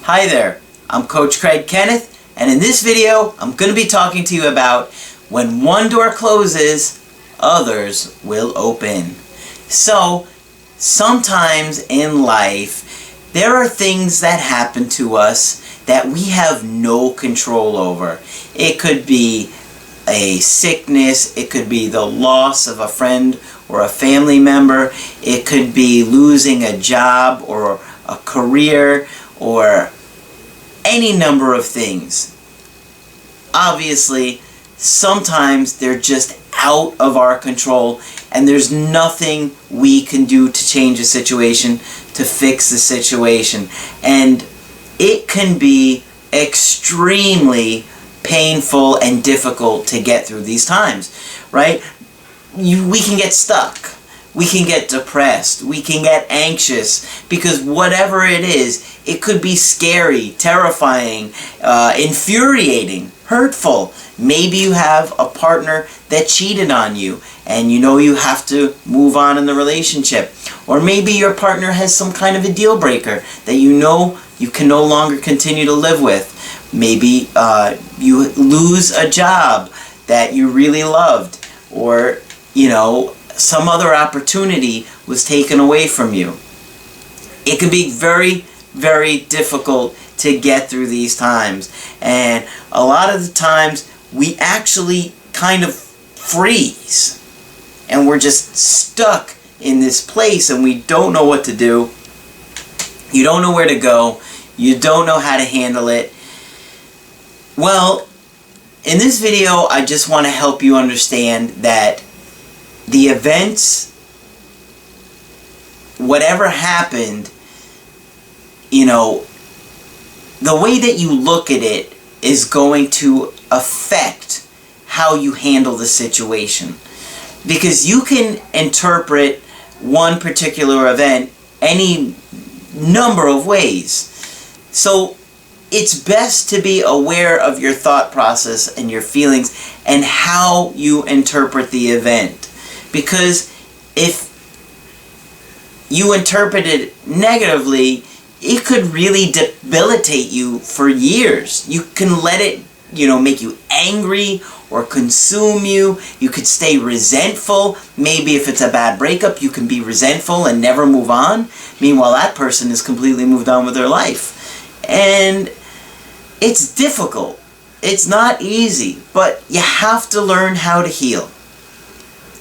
Hi there, I'm Coach Kenneth, and in this video I'm going to be talking to you about when one door closes, others will open. So, sometimes in life, there are things that happen to us that we have no control over. It could be a sickness, it could be the loss of a friend or a family member, it could be losing a job or a career or any number of things. Obviously, sometimes they're just out of our control and there's nothing we can do to change a situation, to fix the situation. And it can be extremely painful and difficult to get through these times, right? We can get stuck. We can get depressed. We can get anxious because whatever it is, it could be scary, terrifying, infuriating, hurtful. Maybe you have a partner that cheated on you and you know you have to move on in the relationship. Or maybe your partner has some kind of a deal breaker that you know you can no longer continue to live with. Maybe you lose a job that you really loved, or some other opportunity was taken away from you. It can be very, very difficult to get through these times. And a lot of the times we actually kind of freeze. And we're just stuck in this place and we don't know what to do. You don't know where to go. You don't know how to handle it. Well, in this video, I just want to help you understand that the events, whatever happened, the way that you look at it is going to affect how you handle the situation. Because you can interpret one particular event any number of ways. So it's best to be aware of your thought process and your feelings and how you interpret the event. Because if you interpret it negatively, it could really debilitate you for years. You can let it, make you angry or consume you. You could stay resentful. Maybe if it's a bad breakup, you can be resentful and never move on. Meanwhile, that person has completely moved on with their life. And it's difficult. It's not easy, but you have to learn how to heal.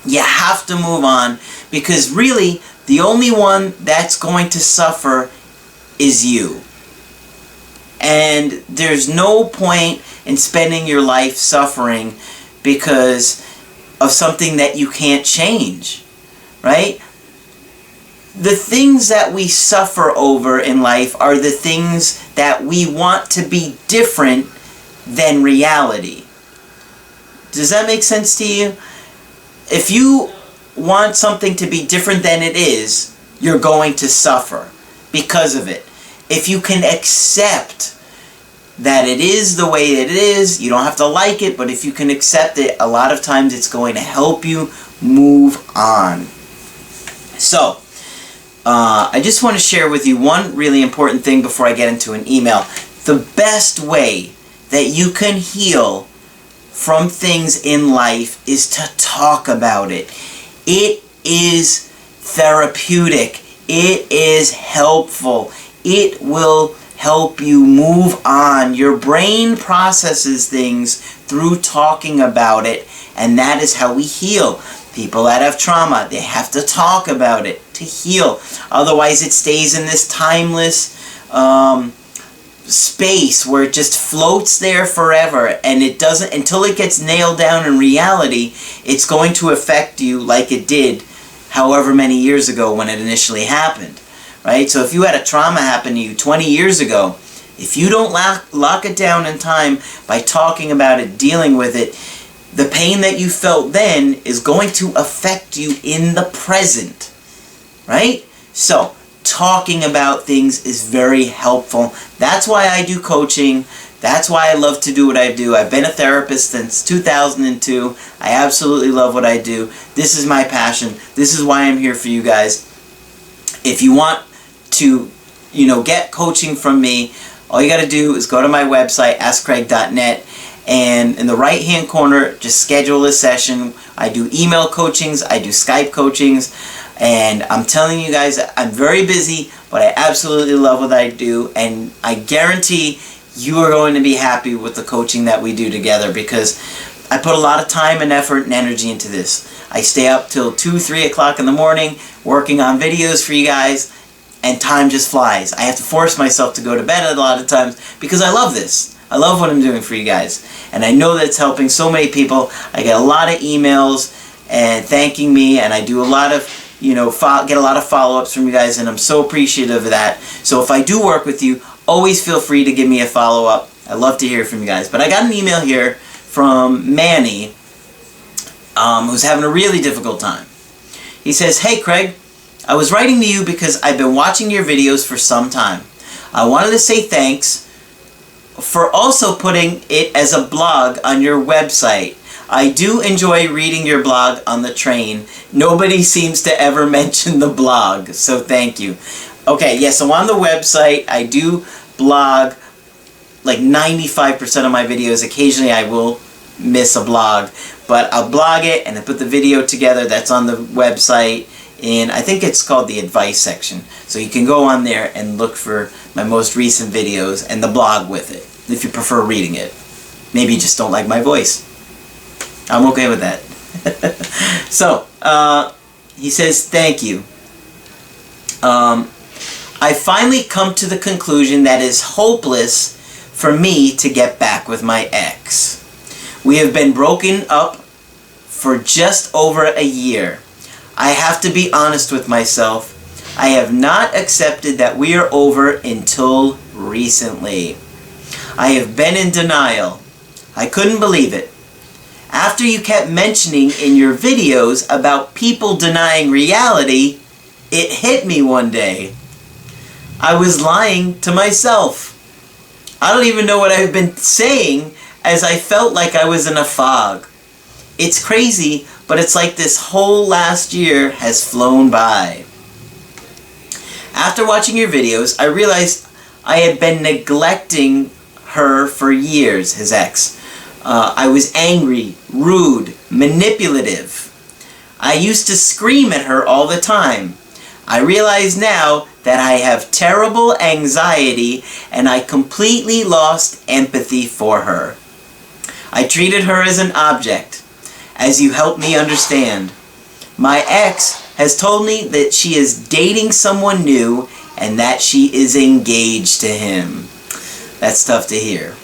You have to move on, because really the only one that's going to suffer is you. And there's no point in spending your life suffering because of something that you can't change, right? The things that we suffer over in life are the things that we want to be different than reality. Does that make sense to you? If you want something to be different than it is, you're going to suffer because of it. If you can accept that it is the way it is, you don't have to like it, but if you can accept it, a lot of times it's going to help you move on. So, I just want to share with you one really important thing before I get into an email. The best way that you can heal from things in life is to talk about it. It is therapeutic. It is helpful. It will help you move on. Your brain processes things through talking about it, and that is how we heal. People that have trauma, they have to talk about it to heal. Otherwise, it stays in this timeless space where it just floats there forever, and it doesn't, until it gets nailed down in reality, it's going to affect you like it did however many years ago when it initially happened, right? So if you had a trauma happen to you 20 years ago, if you don't lock it down in time by talking about it, dealing with it, the pain that you felt then is going to affect you in the present, right? So talking about things is very helpful. That's why I do coaching. That's why I love to do what I do. I've been a therapist since 2002. I absolutely love what I do. This is my passion. This is why I'm here for you guys. If you want to, get coaching from me, all you got to do is go to my website, askcraig.net, and in the right hand corner, just schedule a session. I do email coachings, I do Skype coachings, and I'm telling you guys, I'm very busy, but I absolutely love what I do, and I guarantee you are going to be happy with the coaching that we do together, because I put a lot of time and effort and energy into this. I stay up till 2, 3 o'clock in the morning working on videos for you guys, and time just flies. I have to force myself to go to bed a lot of times because I love this. I love what I'm doing for you guys, and I know that it's helping so many people. I get a lot of emails and thanking me, and I do a lot of, get a lot of follow-ups from you guys, and I'm so appreciative of that. So if I do work with you, always feel free to give me a follow-up. I love to hear from you guys. But I got an email here from Manny, who's having a really difficult time. He says, "Hey Craig, I was writing to you because I've been watching your videos for some time. I wanted to say thanks for also putting it as a blog on your website. I do enjoy reading your blog on the train. Nobody seems to ever mention the blog, so thank you." Okay, yeah, so on the website, I do blog like 95% of my videos. Occasionally I will miss a blog, but I'll blog it and I put the video together. That's on the website, and I think it's called the advice section. So you can go on there and look for my most recent videos and the blog with it, if you prefer reading it. Maybe you just don't like my voice. I'm okay with that. So, he says, "Thank you. I finally come to the conclusion that it's hopeless for me to get back with my ex. We have been broken up for just over a year. I have to be honest with myself. I have not accepted that we are over until recently. I have been in denial. I couldn't believe it. After you kept mentioning in your videos about people denying reality, it hit me one day. I was lying to myself. I don't even know what I've been saying, as I felt like I was in a fog. It's crazy, but it's like this whole last year has flown by. After watching your videos, I realized I had been neglecting her for years," his ex. "I was angry, rude, manipulative. I used to scream at her all the time. I realize now that I have terrible anxiety and I completely lost empathy for her. I treated her as an object, as you helped me understand. My ex has told me that she is dating someone new and that she is engaged to him." That's tough to hear.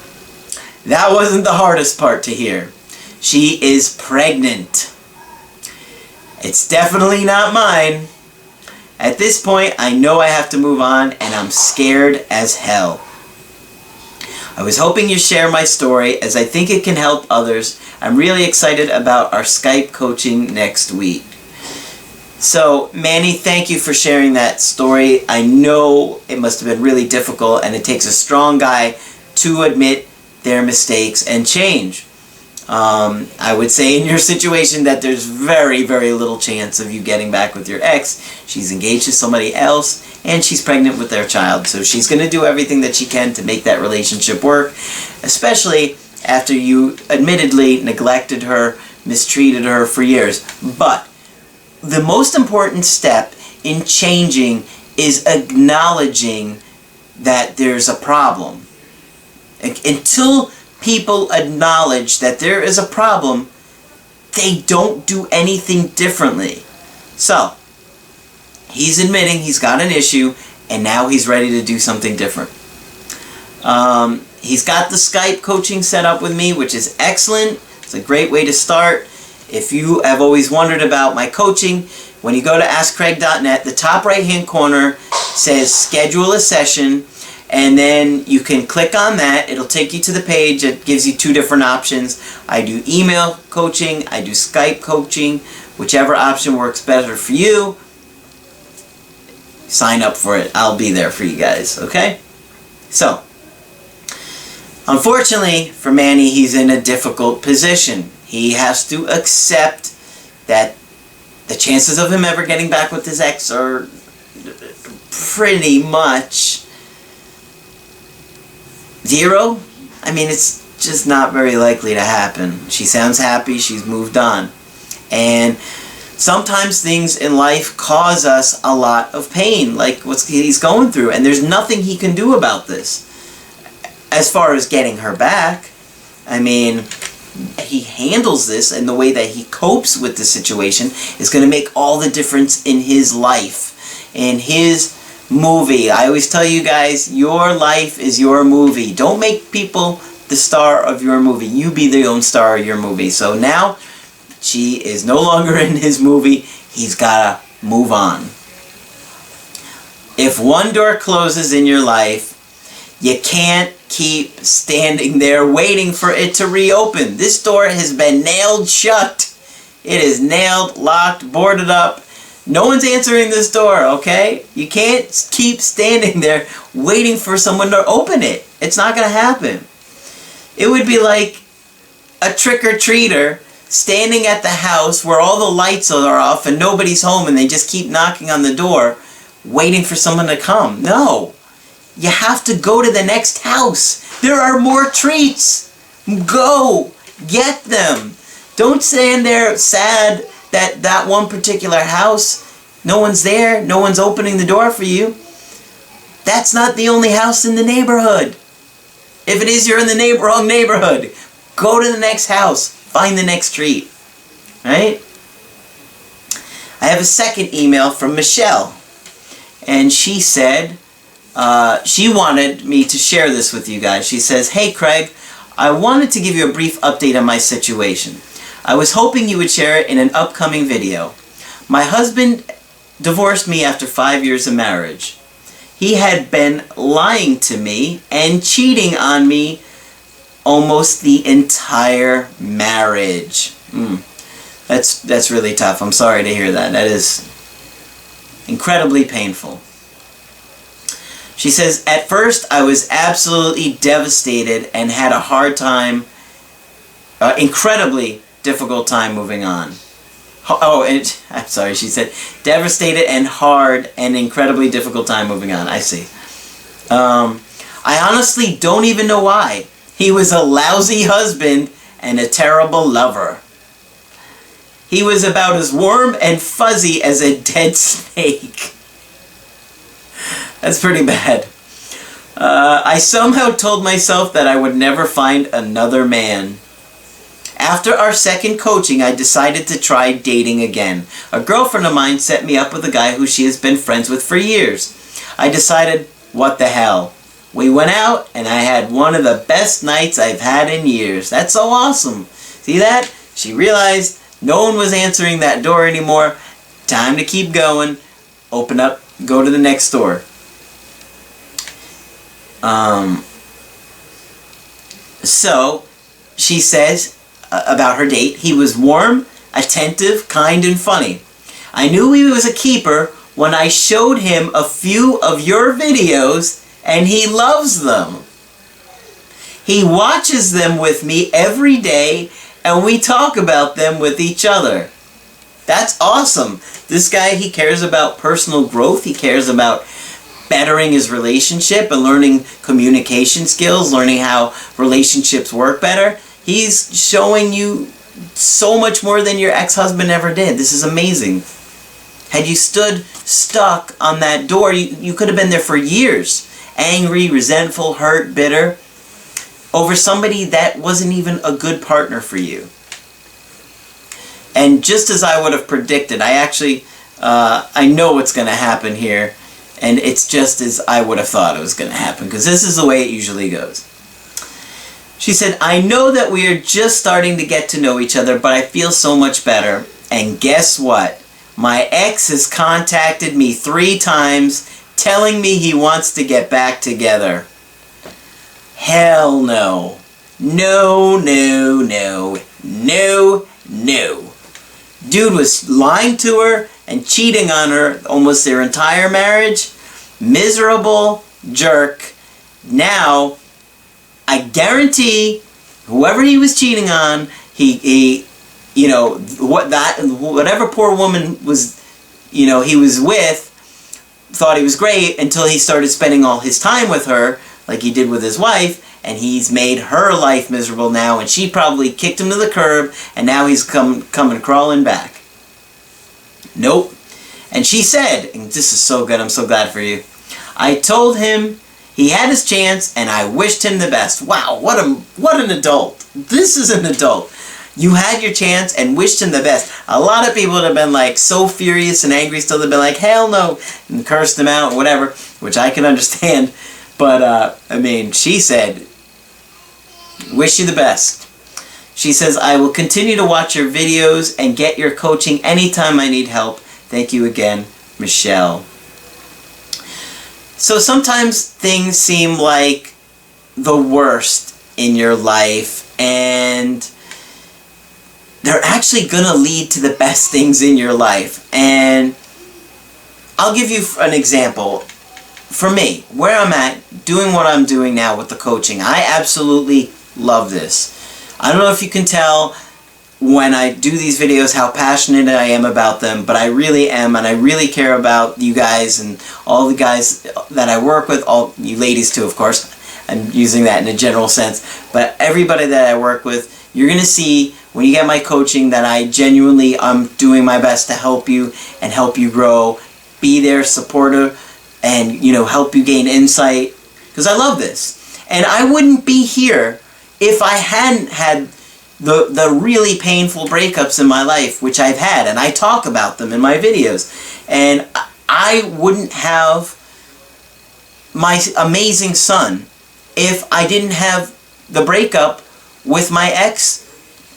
That wasn't the hardest part to hear. She is pregnant. It's definitely not mine. At this point, I know I have to move on, and I'm scared as hell. I was hoping you'd share my story, as I think it can help others. I'm really excited about our Skype coaching next week. So, Manny, thank you for sharing that story. I know it must have been really difficult, and it takes a strong guy to admit their mistakes and change. I would say in your situation that there's very, very little chance of you getting back with your ex. She's engaged to somebody else, and she's pregnant with their child. So she's going to do everything that she can to make that relationship work, especially after you admittedly neglected her, mistreated her for years. But the most important step in changing is acknowledging that there's a problem. Until people acknowledge that there is a problem, they don't do anything differently. So, he's admitting he's got an issue, and now he's ready to do something different. He's got the Skype coaching set up with me, which is excellent. It's a great way to start. If you have always wondered about my coaching, when you go to askcraig.net, the top right-hand corner says schedule a session, and then you can click on that. It'll take you to the page. It gives you two different options. I do email coaching, I do Skype coaching. Whichever option works better for you, sign up for it. I'll be there for you guys, okay? So, unfortunately for Manny, he's in a difficult position. He has to accept that the chances of him ever getting back with his ex are pretty much 0? I mean, it's just not very likely to happen. She sounds happy, she's moved on. And sometimes things in life cause us a lot of pain, like what he's going through, and there's nothing he can do about this. As far as getting her back, I mean, he handles this, and the way that he copes with the situation is going to make all the difference in his life, in his movie. I always tell you guys, your life is your movie. Don't make people the star of your movie. You be the own star of your movie. So now, she is no longer in his movie. He's got to move on. If one door closes in your life, you can't keep standing there waiting for it to reopen. This door has been nailed shut. It is nailed, locked, boarded up. No one's answering this door, okay? You can't keep standing there waiting for someone to open it. It's not going to happen. It would be like a trick-or-treater standing at the house where all the lights are off and nobody's home, and they just keep knocking on the door waiting for someone to come. No. You have to go to the next house. There are more treats. Go. Get them. Don't stand there sad that that one particular house, no one's there, no one's opening the door for you. That's not the only house in the neighborhood. If it is, you're in the wrong neighborhood. Go to the next house. Find the next treat. Right? I have a second email from Michelle. And she said, she wanted me to share this with you guys. She says, "Hey Craig, I wanted to give you a brief update on my situation. I was hoping you would share it in an upcoming video. My husband divorced me after 5 years of marriage. He had been lying to me and cheating on me almost the entire marriage." That's really tough. I'm sorry to hear that. That is incredibly painful. She says, "At first I was absolutely devastated and had a hard time, incredibly difficult time moving on." I'm sorry, she said, devastated and hard and incredibly difficult time moving on. I see. "I honestly don't even know why. He was a lousy husband and a terrible lover. He was about as warm and fuzzy as a dead snake." That's pretty bad. "I somehow told myself that I would never find another man. After our second coaching, I decided to try dating again. A girlfriend of mine set me up with a guy who she has been friends with for years. I decided, what the hell? We went out, and I had one of the best nights I've had in years." That's so awesome. See that? She realized no one was answering that door anymore. Time to keep going. Open up, go to the next door. So, she says about her date, "He was warm, attentive, kind, and funny. I knew he was a keeper when I showed him a few of your videos, and he loves them. He watches them with me every day, and we talk about them with each other." That's awesome. This guy, he cares about personal growth. He cares about bettering his relationship and learning communication skills, learning how relationships work better. He's showing you so much more than your ex-husband ever did. This is amazing. Had you stood stuck on that door, you could have been there for years. Angry, resentful, hurt, bitter, over somebody that wasn't even a good partner for you. And just as I would have predicted, I know what's going to happen here. And it's just as I would have thought it was going to happen, because this is the way it usually goes. She said, "I know that we are just starting to get to know each other, but I feel so much better. And guess what? My ex has contacted me 3 times, telling me he wants to get back together." Hell no. No, no, no. No, no. Dude was lying to her and cheating on her almost their entire marriage. Miserable jerk. Now, I guarantee whoever he was cheating on, whatever poor woman was, he was with, thought he was great until he started spending all his time with her, like he did with his wife, and he's made her life miserable now, and she probably kicked him to the curb, and now he's coming crawling back. Nope. And she said, and this is so good, I'm so glad for you, I told him he had his chance, and I wished him the best. Wow, what an adult. This is an adult. You had your chance and wished him the best. A lot of people would have been like so furious and angry still. They've been like, hell no, and cursed him out, whatever, which I can understand. But, I mean, she said, wish you the best. She says, I will continue to watch your videos and get your coaching anytime I need help. Thank you again, Michelle. So sometimes things seem like the worst in your life, and they're actually going to lead to the best things in your life. And I'll give you an example. For me, where I'm at, doing what I'm doing now with the coaching, I absolutely love this. I don't know if you can tell when I do these videos how passionate I am about them, but I really am, and I really care about you guys and all the guys that I work with, all you ladies too, of course. I'm using that in a general sense, but everybody that I work with, you're going to see when you get my coaching that I genuinely am doing my best to help you and help you grow, be there, supportive, and, you know, help you gain insight, because I love this. And I wouldn't be here if I hadn't had the really painful breakups in my life, which I've had, and I talk about them in my videos. And I wouldn't have my amazing son if I didn't have the breakup with my ex,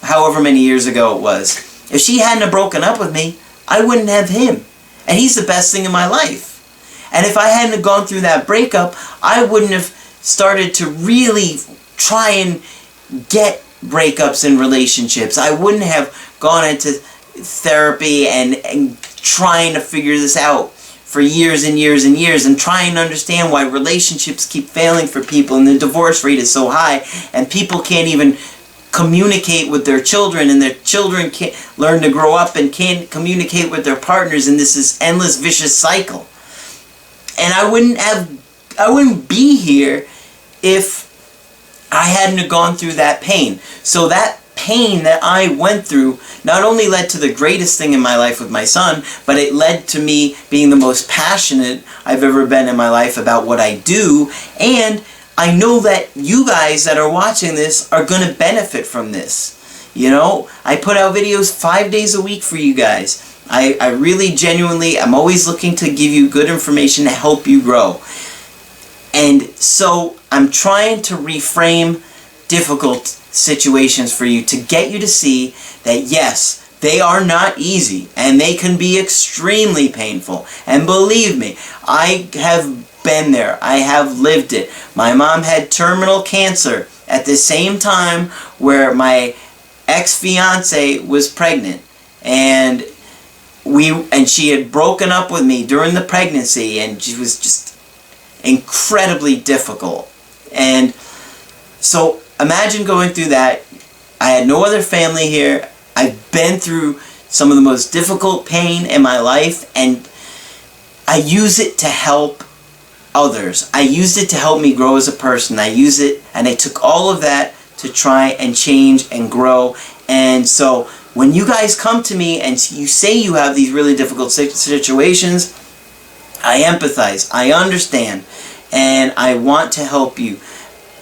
however many years ago it was. If she hadn't have broken up with me, I wouldn't have him. And he's the best thing in my life. And if I hadn't have gone through that breakup, I wouldn't have started to really try and get breakups in relationships. I wouldn't have gone into therapy and trying to figure this out for years and years and years, and trying to understand why relationships keep failing for people, and the divorce rate is so high, and people can't even communicate with their children, and their children can't learn to grow up and can't communicate with their partners, and this is endless vicious cycle. And I wouldn't be here if I hadn't have gone through that pain. So that pain that I went through not only led to the greatest thing in my life with my son, but it led to me being the most passionate I've ever been in my life about what I do. And I know that you guys that are watching this are going to benefit from this. You know, I put out videos 5 days a week for you guys. I really genuinely, I'm always looking to give you good information to help you grow. And so I'm trying to reframe difficult situations for you to get you to see that yes, they are not easy and they can be extremely painful. And believe me, I have been there. I have lived it. My mom had terminal cancer at the same time where my ex-fiance was pregnant, and she had broken up with me during the pregnancy, and she was just incredibly difficult. And so imagine going through that. I had no other family here. I've been through some of the most difficult pain in my life, and I use it to help others. I used it to help me grow as a person. I use it, and I took all of that to try and change and grow. And so when you guys come to me and you say you have these really difficult situations, I empathize, I understand, and I want to help you.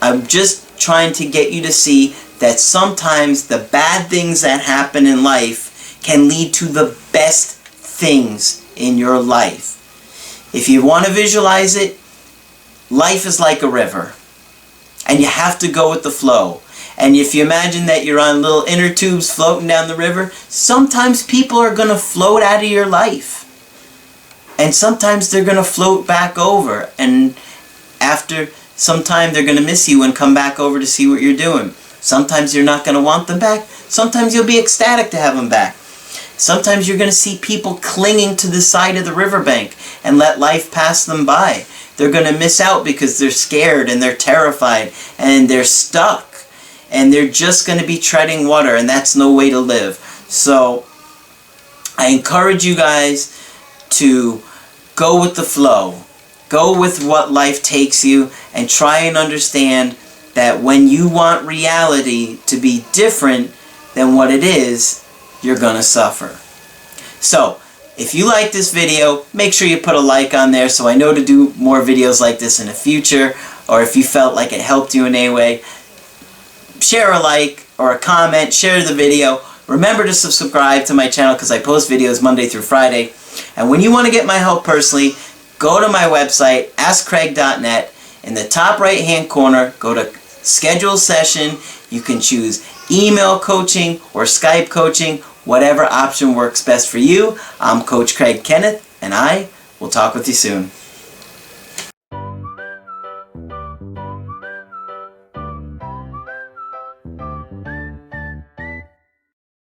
I'm just trying to get you to see that sometimes the bad things that happen in life can lead to the best things in your life. If you want to visualize it, life is like a river, and you have to go with the flow. And if you imagine that you're on little inner tubes floating down the river, sometimes people are going to float out of your life. And sometimes they're going to float back over. And after some time, they're going to miss you and come back over to see what you're doing. Sometimes you're not going to want them back. Sometimes you'll be ecstatic to have them back. Sometimes you're going to see people clinging to the side of the riverbank and let life pass them by. They're going to miss out because they're scared and they're terrified and they're stuck. And they're just going to be treading water, and that's no way to live. So I encourage you guys to go with the flow. Go with what life takes you, and try and understand that when you want reality to be different than what it is, you're going to suffer. So, if you like this video, make sure you put a like on there so I know to do more videos like this in the future, or if you felt like it helped you in any way, share a like or a comment, share the video. Remember to subscribe to my channel because I post videos Monday through Friday. And when you want to get my help personally, go to my website, askcraig.net. In the top right hand corner, go to schedule session. You can choose email coaching or Skype coaching, whatever option works best for you. I'm Coach Craig Kenneth, and I will talk with you soon.